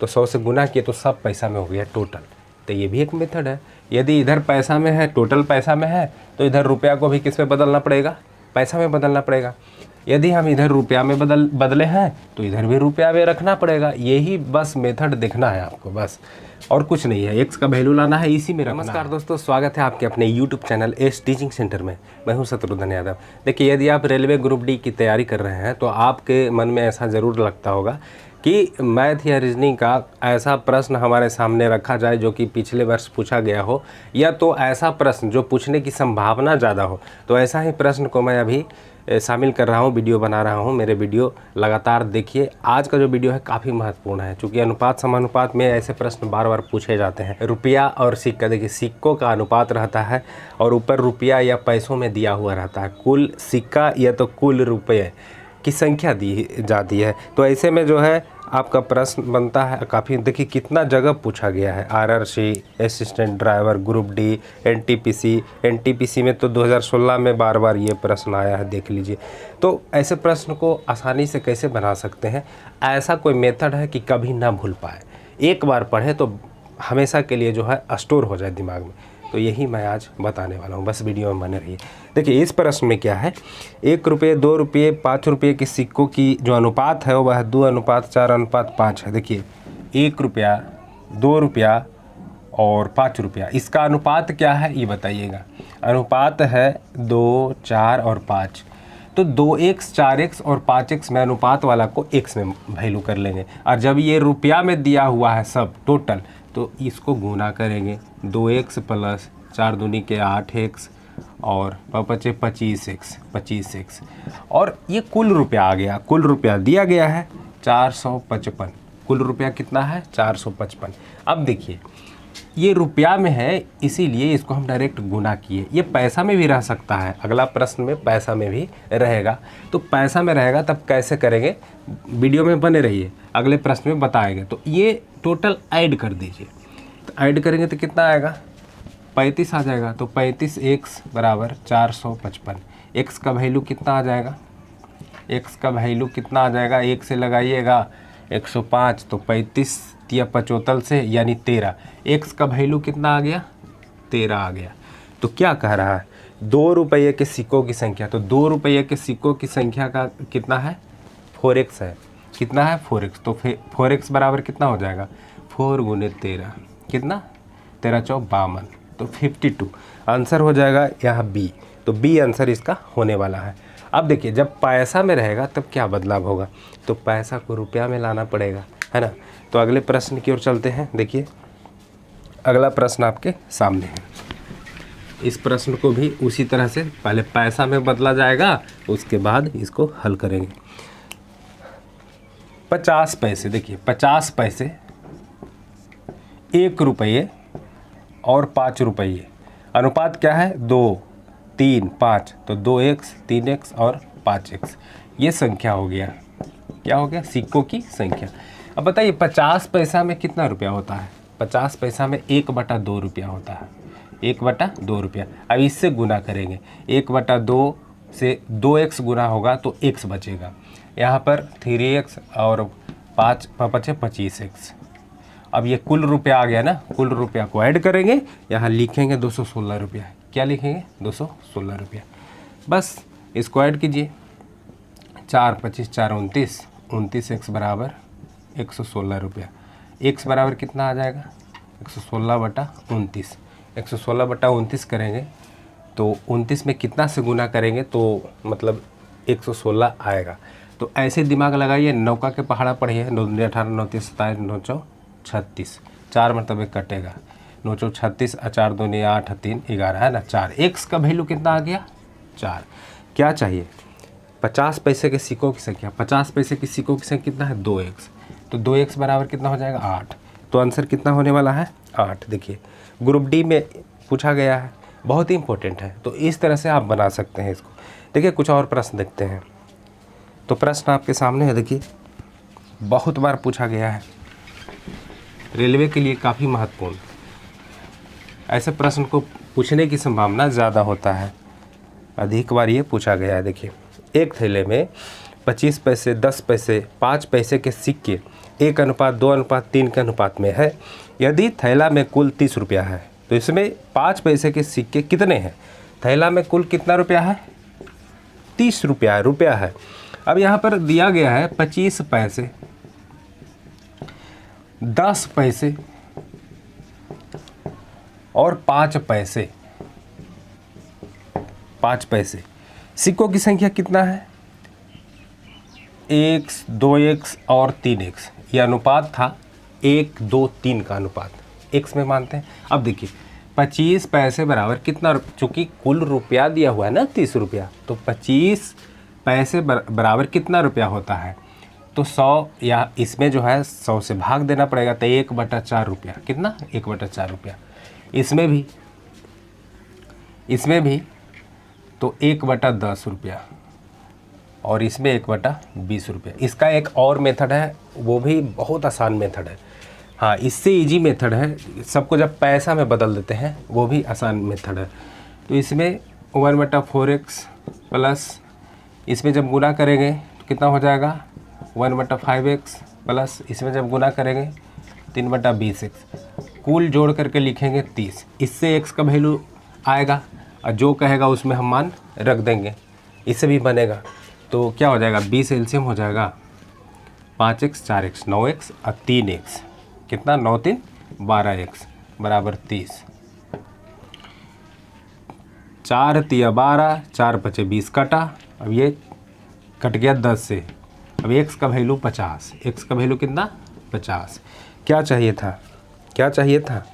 तो 100 से गुना किए तो सब पैसा में हो गया टोटल। तो ये भी एक मेथड है। यदि इधर पैसा में है, टोटल पैसा में है, तो इधर रुपया को भी किस में बदलना पड़ेगा, पैसा में बदलना पड़ेगा। यदि हम इधर रुपया में बदले हैं तो इधर भी रुपया में रखना पड़ेगा। यही बस मेथड देखना है आपको, बस और कुछ नहीं है। एक्स का वैल्यू लाना है, इसी में रखना। नमस्कार दोस्तों, स्वागत है आपके अपने YouTube channel S teaching centre में। मैं हूं शत्रुघ्न यादव। देखिए, यदि आप रेलवे ग्रुप डी की तैयारी कर रहे हैं तो आपके मन में ऐसा ज़रूर लगता होगा कि मैथ या रीजनिंग का ऐसा प्रश्न हमारे सामने रखा जाए जो कि पिछले वर्ष पूछा गया हो, या तो ऐसा प्रश्न जो पूछने की संभावना ज़्यादा हो। तो ऐसा ही प्रश्न को मैं अभी शामिल कर रहा हूँ, वीडियो बना रहा हूँ। मेरे वीडियो लगातार देखिए। आज का जो वीडियो है काफ़ी महत्वपूर्ण है, क्योंकि अनुपात समानुपात में ऐसे प्रश्न बार बार पूछे जाते हैं। रुपया और सिक्का, देखिए सिक्कों का अनुपात रहता है और ऊपर रुपया या पैसों में दिया हुआ रहता है। कुल सिक्का या तो कुल रुपये की संख्या दी जाती है। तो ऐसे में जो है आपका प्रश्न बनता है काफ़ी। देखिए कितना जगह पूछा गया है। RRC, assistant driver, group D, NTPC में तो 2016 में बार बार ये प्रश्न आया है, देख लीजिए। तो ऐसे प्रश्न को आसानी से कैसे बना सकते हैं, ऐसा कोई मेथड है कि कभी ना भूल पाए, एक बार पढ़े तो हमेशा के लिए जो है स्टोर हो जाए दिमाग में। तो यही मैं आज बताने वाला हूँ, बस वीडियो में बने रहिए। देखिए इस प्रश्न में क्या है, 1 रुपये, 2 रुपये, 5 रुपये के सिक्कों की जो अनुपात है वह 2:4:5 है। देखिए 1 रुपया, 2 रुपया और 5 रुपया, इसका अनुपात क्या है ये बताइएगा। अनुपात है 2, 4 और 5। तो 2x, 4x और 5x में अनुपात वाला को x में वैल्यू कर लेंगे। और जब ये रुपया में दिया हुआ है सब टोटल, तो इसको गुना करेंगे। 2x प्लस 4 दूनी के 8x और 25x। और ये कुल रुपया आ गया। कुल रुपया दिया गया है 455। कुल रुपया कितना है? 455। अब देखिए ये रुपया में है, इसीलिए इसको हम डायरेक्ट गुना किए। ये पैसा में भी रह सकता है, अगला प्रश्न में पैसा में भी रहेगा। तो पैसा में रहेगा तब कैसे करेंगे, वीडियो में बने रहिए, अगले प्रश्न में बताएंगे। तो ये टोटल ऐड कर दीजिए। तो ऐड करेंगे तो कितना आएगा? 35 आ जाएगा। तो 35x बराबर 455। x का वैल्यू कितना आ जाएगा? x का वैल्यू कितना आ जाएगा? 1 से लगाइएगा 105, तो 35 या 75 से यानी 13। x का वैल्यू कितना आ गया? 13 आ गया। तो क्या कह रहा है? 2 रुपये के सिक्कों की संख्या। तो 2 रुपये के सिक्कों की संख्या का कितना है? 4x है। कितना है? 4x। तो 4x बराबर कितना हो जाएगा? 4 गुने 13, कितना? 13 चौक 52, तो 52 आंसर हो जाएगा यहाँ बी। तो बी आंसर इसका होने वाला है। अब देखिए जब पैसा में रहेगा तब क्या बदलाव होगा, तो पैसा को रुपया में लाना पड़ेगा, है ना। तो अगले प्रश्न की ओर चलते हैं। देखिए अगला प्रश्न आपके सामने है। इस प्रश्न को भी उसी तरह से पहले पैसा में बदला जाएगा, उसके बाद इसको हल करेंगे। 50 पैसे, देखिए 50 पैसे, 1 रुपये और 5 रुपये। अनुपात क्या है? 2, 3, 5। तो 2x, 3x और 5x, ये संख्या हो गया। क्या हो गया? सिक्कों की संख्या। अब बताइए 50 पैसा में कितना रुपया होता है? 50 पैसा में 1/2 रुपया होता है। 1/2 रुपया। अब इससे गुना करेंगे। 1/2 से 2x गुना होगा तो x बचेगा। यहाँ पर 3x और 5 बचे 25x। अब ये कुल रुपया आ गया ना, कुल रुपया को ऐड करेंगे, यहाँ लिखेंगे 216 रुपया। क्या लिखेंगे? 216 रुपया। बस इसको ऐड कीजिए। 4, 25, 4, 29, 29x बराबर 116 रुपया। x बराबर कितना आ जाएगा? 116/29। 116/29 करेंगे तो 29 में कितना से गुना करेंगे तो मतलब 116 आएगा। तो ऐसे दिमाग लगाइए, नौका के पहाड़ा पढ़िए। 9 दूनी 18, 9 तीन 27, 9 चौ 36, 4 मतलब एक कटेगा। 9 चौ 36, 4 दूनी 8, 3 11, है ना। 4। x का वैल्यू कितना आ गया? 4। क्या चाहिए? 50 पैसे के सिक्कों की संख्या। 50 पैसे की सिक्कों की संख्या कितना है? 2x। तो 2x बराबर कितना हो जाएगा? 8। तो आंसर कितना होने वाला है? 8। देखिए ग्रुप डी में पूछा गया है, बहुत ही इंपॉर्टेंट है। तो इस तरह से आप बना सकते हैं इसको। देखिए कुछ और प्रश्न देखते हैं। तो प्रश्न आपके सामने है, देखिए बहुत बार पूछा गया है, रेलवे के लिए काफ़ी महत्वपूर्ण। ऐसे प्रश्न को पूछने की संभावना ज़्यादा होता है, अधिक बार ये पूछा गया है। देखिए एक थैले में 25 पैसे, 10 पैसे, 5 पैसे के सिक्के 1:2:3 के अनुपात में है। यदि थैला में कुल 30 रुपया है तो इसमें 5 पैसे के सिक्के कितने हैं? थैला में कुल कितना रुपया है? 30 रुपया है। अब यहाँ पर दिया गया है 25 पैसे, 10 पैसे और 5 पैसे। 5 पैसे सिक्कों की संख्या कितना है? 1, 2x और 3x। यह अनुपात था 1, 2, 3 का अनुपात, x में मानते हैं। अब देखिए 25 पैसे बराबर कितना, चूँकि कुल रुपया दिया हुआ है ना 30 रुपया, तो 25 पैसे बराबर कितना रुपया होता है? तो 100, या इसमें जो है 100 से भाग देना पड़ेगा, तो 1/4 रुपया। कितना? 1/4 रुपया। इसमें भी तो 1/10 रुपया, और इसमें 1/20 रुपया। इसका एक और मेथड है, वो भी बहुत आसान मेथड है। हाँ, इससे इजी मेथड है, सबको जब पैसा में बदल देते हैं वो भी आसान मेथड है। तो इसमें 1/4x प्लस, इसमें जब गुना करेंगे तो कितना हो जाएगा? 1/5x प्लस, इसमें जब गुना करेंगे 3/20x। कुल जोड़ करके लिखेंगे 30। इससे x का वैल्यू आएगा और जो कहेगा उसमें हम मान रख देंगे, इससे भी बनेगा। तो क्या हो जाएगा? 20 एलसीएम हो जाएगा 5x, 4x, 9x और 3x। कितना? 9, 3, 12x बराबर 30। 4 तिया 12, 4 5 20 कटा। अब ये कट गया 10 से। अब x का वैल्यू 50। x का वैल्यू कितना? 50। क्या चाहिए था?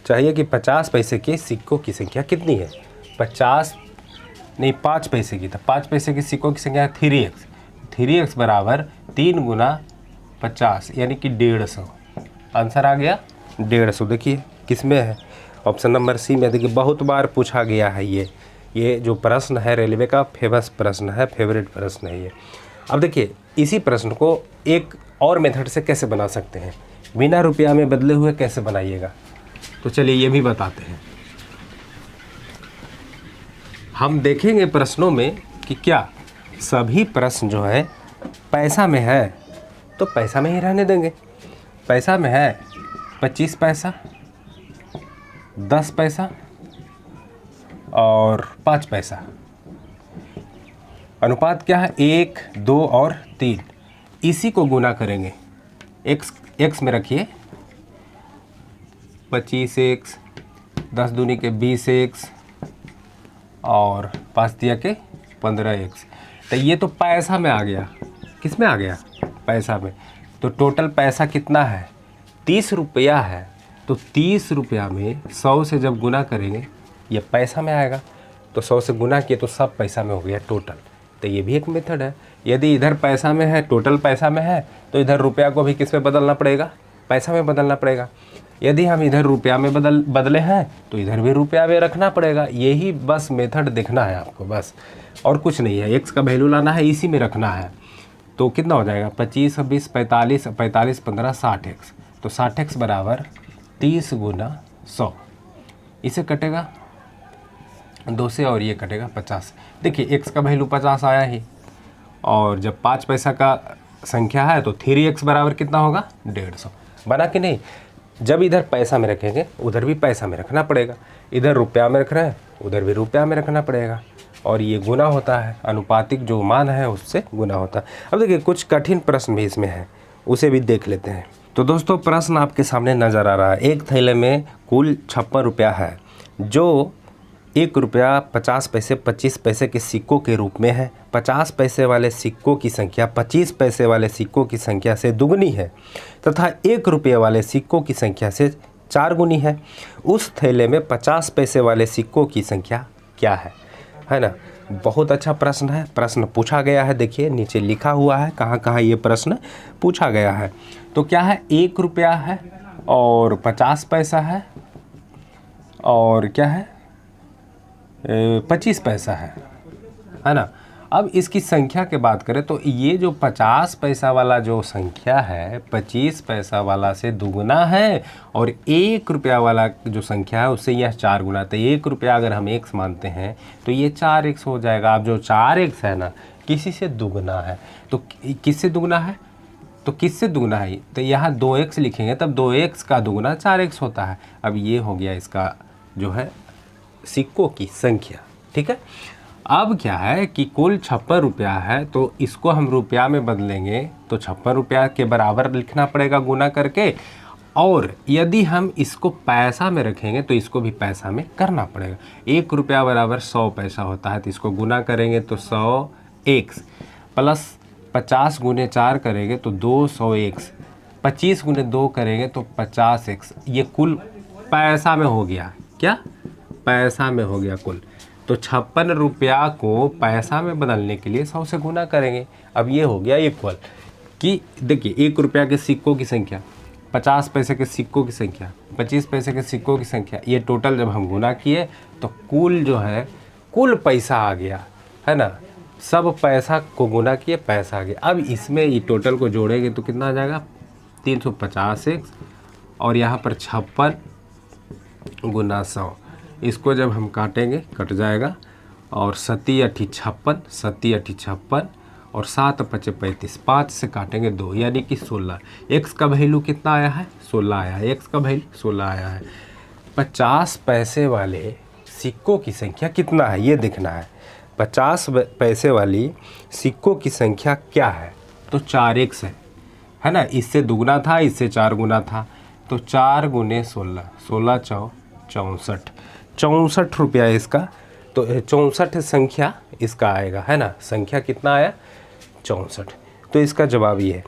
चाहिए कि 50 पैसे के सिक्कों की संख्या कितनी है? 5 पैसे की था। 5 पैसे के सिक्कों की संख्या है 3x। 3x बराबर 3 गुना 50 यानी कि 150। आंसर आ गया 150। देखिए किस में है? ऑप्शन नंबर सी में। देखिए बहुत बार पूछा गया है ये जो प्रश्न है रेलवे का फेमस प्रश्न है, फेवरेट प्रश्न है ये। अब देखिए इसी प्रश्न को एक और मेथड से कैसे बना सकते हैं, बिना रुपया में बदले हुए कैसे बनाइएगा, तो चलिए ये भी बताते हैं। हम देखेंगे प्रश्नों में कि क्या सभी प्रश्न जो है पैसा में है तो पैसा में ही रहने देंगे। पैसा में है 25 पैसा, 10 पैसा और 5 पैसा। अनुपात क्या है? 1, 2 और 3। इसी को गुना करेंगे। x में रखिए 25x, 10 दूनी के 20x और 5 दिया के 15x। तो ये तो पैसा में आ गया। किस में आ गया? पैसा में। तो टोटल पैसा कितना है? 30 रुपया है। तो 30 रुपया में 100 से जब गुना करेंगे ये पैसा में आएगा। तो 100 से गुना किए तो सब पैसा में हो गया टोटल। तो ये भी एक मेथड है। यदि इधर पैसा में है, टोटल पैसा में है, तो इधर रुपया को भी किस में बदलना पड़ेगा? पैसा में बदलना पड़ेगा। यदि हम इधर रुपया में बदले हैं तो इधर भी रुपया में रखना पड़ेगा। यही बस मेथड देखना है आपको, बस और कुछ नहीं है। x का वैल्यू लाना है, इसी में रखना है। तो कितना हो जाएगा? 25, 20, 45, 45, 15, 60x। तो 60x बराबर 30 गुना 100। इसे कटेगा 2 से और ये कटेगा 50। देखिए x का वैल्यू 50 आया ही, और जब 5 पैसा का संख्या है तो 3x बराबर कितना होगा? 150। बना कि नहीं? जब इधर पैसा में रखेंगे उधर भी पैसा में रखना पड़ेगा। इधर रुपया में रख रहे हैं उधर भी रुपया में रखना पड़ेगा, और ये गुना होता है, अनुपातिक जो मान है उससे गुना होता है। अब देखिए कुछ कठिन प्रश्न भी इसमें है, उसे भी देख लेते हैं। तो दोस्तों प्रश्न आपके सामने नज़र आ रहा है। एक थैले में कुल 56 रुपया है जो 1 रुपया 50 पैसे 25 पैसे के सिक्कों के रूप में है। 50 पैसे वाले सिक्कों की संख्या 25 पैसे वाले सिक्कों की संख्या से दुगनी है तथा 1 रुपये वाले सिक्कों की संख्या से 4 गुनी है। उस थैले में 50 पैसे वाले सिक्कों की संख्या क्या है ना? बहुत अच्छा प्रश्न है। प्रश्न पूछा गया है, देखिए नीचे लिखा हुआ है कहाँ कहाँ ये प्रश्न पूछा गया है। तो क्या है? 1 रुपया है और 50 पैसा और क्या है? 25 पैसा है ना? अब इसकी संख्या की बात करें तो ये जो 50 पैसा वाला जो संख्या है 25 पैसा वाला से दुगना है, और 1 रुपया वाला जो संख्या है उससे यह 4 गुना। तो 1 रुपया अगर हम x मानते हैं तो ये 4x हो जाएगा। अब जो 4x है ना किसी से दुगना है, तो किससे दुगना है? तो किससे दुगना है? तो यहाँ 2x लिखेंगे तब 2x का दुगना 4x होता है। अब ये हो गया इसका जो है सिक्कों की संख्या। ठीक है, अब क्या है कि कुल 56 रुपया है, तो इसको हम रुपया में बदलेंगे तो 56 रुपया के बराबर लिखना पड़ेगा गुना करके। और यदि हम इसको पैसा में रखेंगे तो इसको भी पैसा में करना पड़ेगा। 1 रुपया बराबर 100 पैसा होता है, तो इसको गुना करेंगे तो 100x प्लस 50 गुने 4 करेंगे तो 200x, 25 गुने 2 करेंगे तो 50x। ये कुल पैसा में हो गया। क्या? पैसा में हो गया कुल। तो 56 रुपया को पैसा में बदलने के लिए 100 से गुना करेंगे। अब ये हो गया इक्वल कि देखिए 1 रुपया के सिक्कों की संख्या, 50 पैसे के सिक्कों की संख्या, 25 पैसे के सिक्कों की संख्या, ये टोटल जब हम गुना किए तो कुल जो है कुल पैसा आ गया, है ना। सब पैसा को गुना किए, पैसा आ गया। अब इसमें ये टोटल को जोड़ेंगे तो कितना आ जाएगा? 350x और यहाँ पर 56 गुना 100। इसको जब हम काटेंगे कट जाएगा और 7 8 56, 7 8 56 और 7 5 35, 5 से काटेंगे 2 यानी कि 16। x का वैल्यू कितना आया है? 16 आया है। x का वैल्यू 16 आया है। 50 पैसे वाले सिक्कों की संख्या कितना है ये देखना है। 50 पैसे वाली सिक्कों की संख्या क्या है? तो 4x है ना। इससे दुगना था, इससे 4 गुना था, तो 4 गुने 16, 16 चौ 64, 64 रुपया इसका। तो 64 संख्या इसका आएगा, है ना। संख्या कितना आया? 64। तो इसका जवाब ये है।